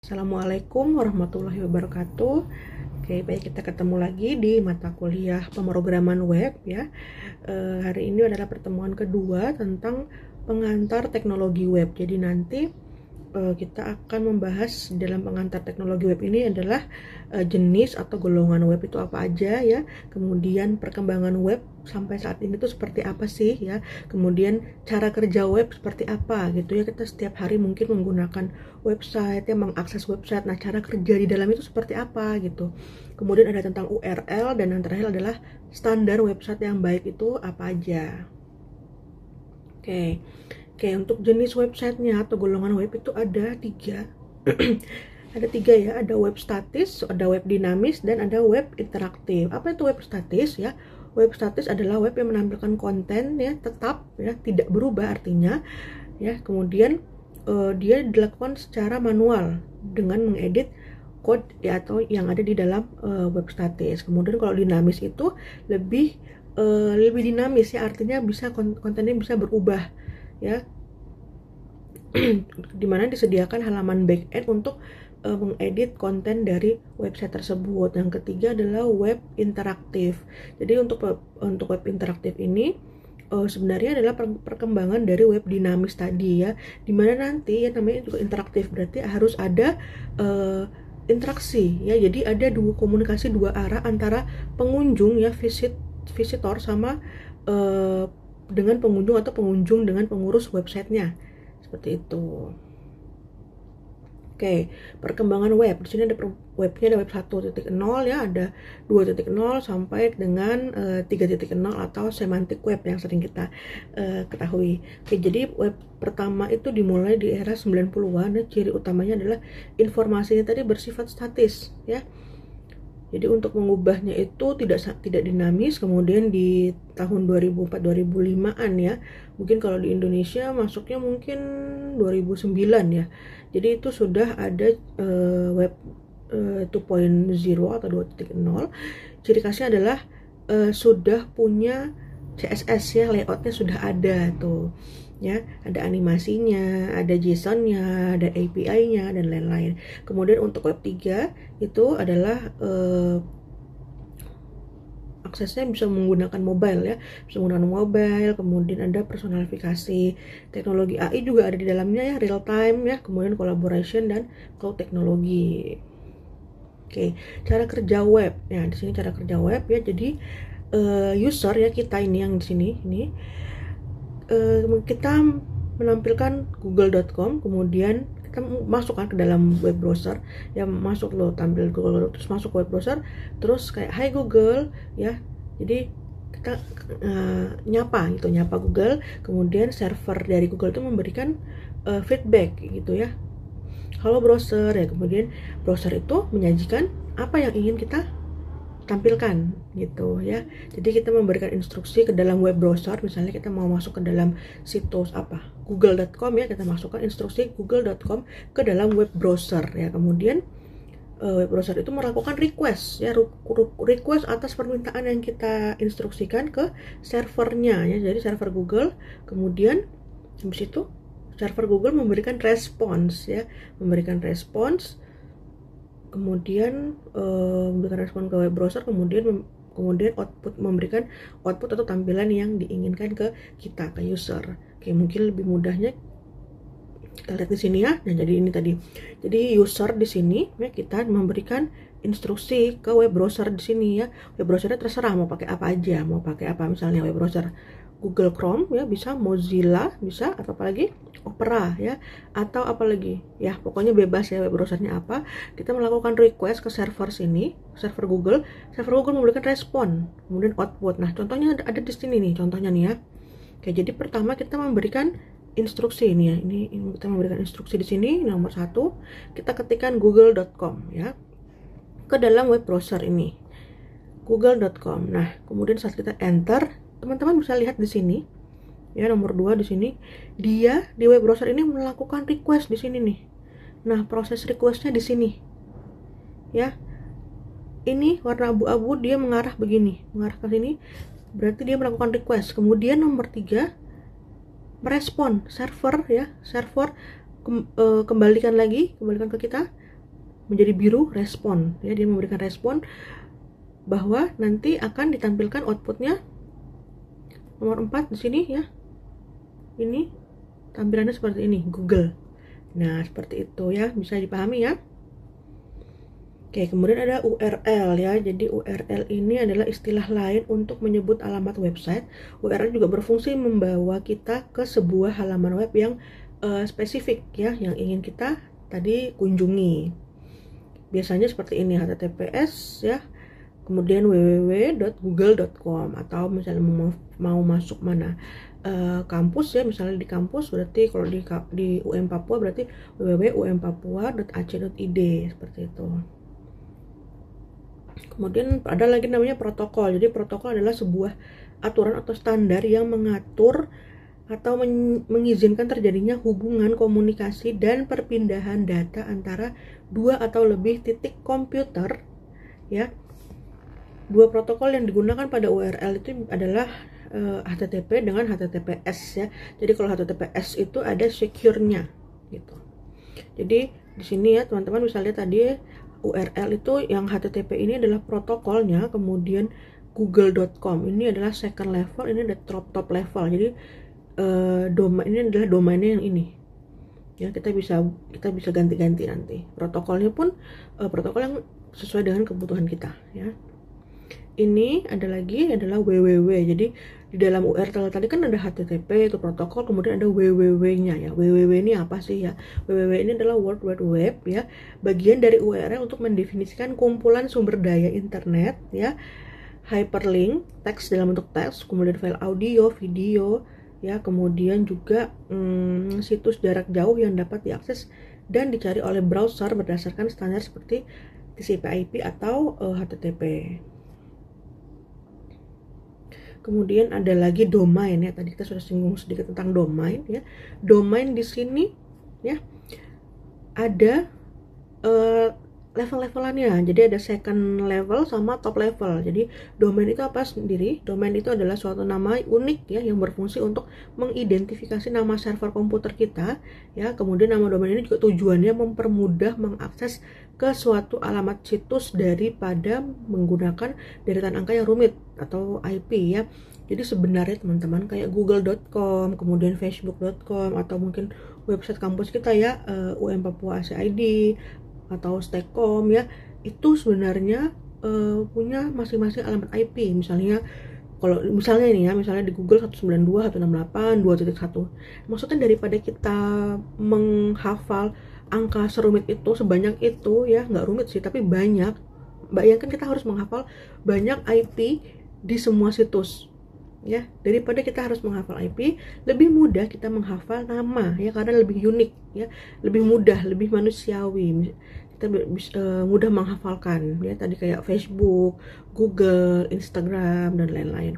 Assalamualaikum warahmatullahi wabarakatuh. Oke, baik, kita ketemu lagi di mata kuliah pemrograman web ya. Hari ini adalah pertemuan kedua tentang pengantar teknologi web. Jadi nanti kita akan membahas dalam pengantar teknologi web ini adalah jenis atau golongan web itu apa aja ya, kemudian perkembangan web sampai saat ini tuh seperti apa sih ya, kemudian cara kerja web seperti apa gitu ya. Kita setiap hari mungkin menggunakan website ya, mengakses website. Nah, cara kerja di dalam itu seperti apa gitu. Kemudian ada tentang URL, dan yang terakhir adalah standar website yang baik itu apa aja. Oke, untuk jenis websitenya atau golongan web itu ada tiga. Ada tiga ya, ada web statis, ada web dinamis, dan ada web interaktif. Apa itu web statis ya? Web statis adalah web yang menampilkan konten ya tetap ya, tidak berubah artinya ya. Kemudian dia dilakukan secara manual dengan mengedit code ya, atau yang ada di dalam web statis. Kemudian kalau dinamis itu lebih dinamis ya, artinya bisa kontennya bisa berubah ya, dimana disediakan halaman backend untuk mengedit konten dari website tersebut. Yang ketiga adalah web interaktif. Jadi untuk web interaktif ini sebenarnya adalah perkembangan dari web dinamis tadi ya, dimana nanti ya namanya juga interaktif, berarti harus ada interaksi ya. Jadi ada komunikasi dua arah antara pengunjung ya, visitor sama dengan pengunjung, atau pengunjung dengan pengurus websitenya, seperti itu. Oke, perkembangan web. Di sini ada webnya, ada web 1.0 ya, ada 2.0 sampai dengan 3.0 atau semantic web yang sering kita ketahui. Oke, jadi web pertama itu dimulai di era 90-an ya. Ciri utamanya adalah informasinya tadi bersifat statis ya. Jadi untuk mengubahnya itu tidak dinamis. Kemudian di tahun 2004-2005an ya, mungkin kalau di Indonesia masuknya mungkin 2009 ya. Jadi itu sudah ada web 2.0 atau 2.0. Ciri khasnya adalah sudah punya CSS ya, layoutnya sudah ada tuh ya, ada animasinya, ada JSON-nya, ada API-nya, dan lain-lain. Kemudian untuk web 3 itu adalah aksesnya bisa menggunakan mobile ya, bisa menggunakan mobile. Kemudian ada personalifikasi, teknologi AI juga ada di dalamnya ya, real time ya, kemudian collaboration dan cloud teknologi. Oke, cara kerja web ya, di sini cara kerja web ya. Jadi user ya, kita ini yang di sini ini kita menampilkan google.com, kemudian kita masukkan ke dalam web browser ya, masuk lo tampil Google, terus masuk web browser, terus kayak hai Google ya. Jadi kita nyapa Google, kemudian server dari Google itu memberikan feedback gitu ya, halo browser ya. Kemudian browser itu menyajikan apa yang ingin kita tampilkan gitu ya. Jadi kita memberikan instruksi ke dalam web browser, misalnya kita mau masuk ke dalam situs apa google.com ya, kita masukkan instruksi google.com ke dalam web browser ya. Kemudian web browser itu melakukan request ya, request atas permintaan yang kita instruksikan ke servernya ya, jadi server Google. Kemudian habis itu server Google memberikan respons ya, kemudian memberikan respon ke web browser, kemudian memberikan output atau tampilan yang diinginkan ke kita, ke user. Oke, mungkin lebih mudahnya kita lihat di sini ya. Nah, jadi ini tadi. Jadi user di sini ya, kita memberikan instruksi ke web browser di sini ya. Web browsernya terserah mau pakai apa aja, mau pakai apa, misalnya web browser Google Chrome ya, bisa Mozilla, bisa, atau apalagi Opera ya, atau apalagi ya, pokoknya bebas ya web browsernya apa. Kita melakukan request ke server sini, server Google memberikan respon, kemudian output. Nah, contohnya ada di sini nih, contohnya nih ya. Oke, jadi pertama kita memberikan instruksi ini ya, ini kita memberikan instruksi di sini. Nomor 1, kita ketikkan google.com ya ke dalam web browser ini, google.com. Nah, kemudian saat kita enter, teman-teman bisa lihat di sini ya, nomor 2 di sini, dia di web browser ini melakukan request di sini nih. Nah, proses requestnya di sini ya, ini warna abu-abu, dia mengarah begini, mengarah ke sini, berarti dia melakukan request. Kemudian nomor 3, merespon server ya, server kembalikan ke kita menjadi biru respon ya, dia memberikan respon bahwa nanti akan ditampilkan outputnya nomor 4 di sini ya. Ini tampilannya seperti ini, Google. Nah, seperti itu ya, bisa dipahami ya. Oke, kemudian ada URL ya. Jadi URL ini adalah istilah lain untuk menyebut alamat website. URL juga berfungsi membawa kita ke sebuah halaman web yang spesifik ya, yang ingin kita tadi kunjungi. Biasanya seperti ini, https ya, kemudian www.google.com, atau misalnya mau masuk mana kampus ya, misalnya di kampus berarti kalau di UM Papua berarti www.umpapua.ac.id, seperti itu. Kemudian ada lagi namanya protokol. Jadi protokol adalah sebuah aturan atau standar yang mengatur atau mengizinkan terjadinya hubungan komunikasi dan perpindahan data antara dua atau lebih titik komputer ya. Dua protokol yang digunakan pada URL itu adalah HTTP dengan HTTPS ya. Jadi kalau HTTPS itu ada secure-nya gitu. Jadi di sini ya teman-teman bisa lihat tadi URL itu yang HTTP ini adalah protokolnya, kemudian google.com ini adalah second level, ini ada top level. Jadi domain ini adalah domainnya yang ini ya, kita bisa ganti-ganti nanti. Protokolnya pun protokol yang sesuai dengan kebutuhan kita ya. Ini ada lagi adalah www. Jadi di dalam URL tadi kan ada HTTP itu protokol, kemudian ada www-nya ya. Www ini apa sih ya? Www ini adalah World Wide Web ya, bagian dari URL untuk mendefinisikan kumpulan sumber daya internet ya. Hyperlink, teks dalam bentuk teks, kemudian file audio, video ya, kemudian juga situs jarak jauh yang dapat diakses dan dicari oleh browser berdasarkan standar seperti TCP/IP atau HTTP. Kemudian ada lagi domain ya, tadi kita sudah singgung sedikit tentang domain ya. Domain di sini ya ada level-levelannya. Jadi ada second level sama top level. Jadi domain itu apa sendiri? Domain itu adalah suatu nama unik ya, yang berfungsi untuk mengidentifikasi nama server komputer kita ya. Kemudian nama domain ini juga tujuannya mempermudah mengakses ke suatu alamat situs daripada menggunakan deretan angka yang rumit atau IP ya. Jadi sebenarnya teman-teman kayak google.com, kemudian facebook.com, atau mungkin website kampus kita ya, UM Papua AC.id atau Stekom ya, itu sebenarnya punya masing-masing alamat IP. Misalnya kalau misalnya ini ya, misalnya di Google 192.168.2.1. Maksudnya daripada kita menghafal angka serumit itu, sebanyak itu ya, nggak rumit sih tapi banyak. Bayangkan kita harus menghafal banyak IP di semua situs ya, daripada kita harus menghafal IP, lebih mudah kita menghafal nama ya, karena lebih unik ya, lebih mudah, lebih manusiawi, kita mudah menghafalkan ya, tadi kayak Facebook, Google, Instagram dan lain-lain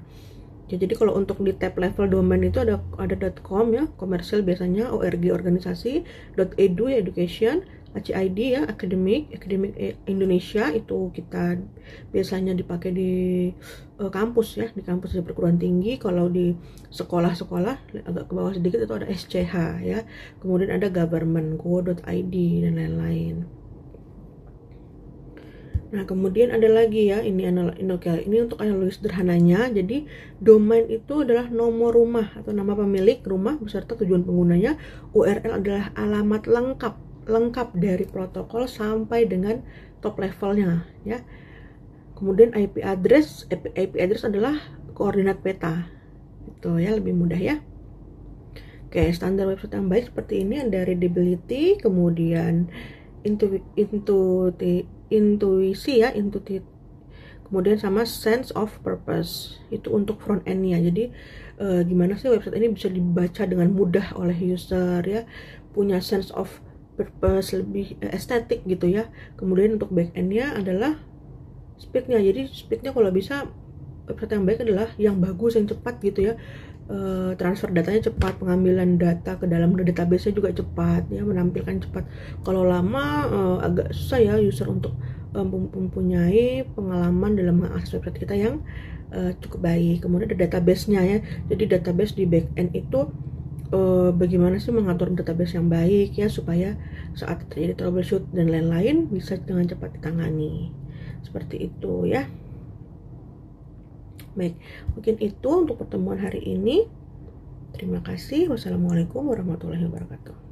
ya. Jadi kalau untuk di tab level domain itu ada .com ya, komersial biasanya, org organisasi, .edu ya education, ACID ya akademik Indonesia itu kita biasanya dipakai di kampus ya, di kampus di perguruan tinggi. Kalau di sekolah-sekolah agak ke bawah sedikit itu ada SCH ya, kemudian ada government go.id dan lain-lain. Nah kemudian ada lagi ya, ini untuk analogi sederhananya. Jadi domain itu adalah nomor rumah atau nama pemilik rumah beserta tujuan penggunanya. URL adalah alamat lengkap dari protokol sampai dengan top levelnya ya. Kemudian IP address adalah koordinat peta, itu ya, lebih mudah ya. Oke, standar website yang baik seperti ini ada readability, kemudian intuisi ya, kemudian sama sense of purpose itu untuk front end-nya. Jadi gimana sih website ini bisa dibaca dengan mudah oleh user ya, punya sense of purpose, lebih estetik gitu ya. Kemudian untuk back end-nya adalah speed-nya. Jadi speed-nya kalau bisa website yang baik adalah yang bagus, yang cepat gitu ya. Transfer datanya cepat, pengambilan data ke dalam database-nya juga cepat ya, menampilkan cepat. Kalau lama agak susah ya user untuk mempunyai pengalaman dalam mengakses website kita yang cukup baik. Kemudian ada database-nya ya. Jadi database di backend itu bagaimana sih mengatur database yang baik ya, supaya saat terjadi troubleshoot dan lain-lain bisa dengan cepat ditangani. Seperti itu ya. Baik, mungkin itu untuk pertemuan hari ini. Terima kasih. Wassalamualaikum warahmatullahi wabarakatuh.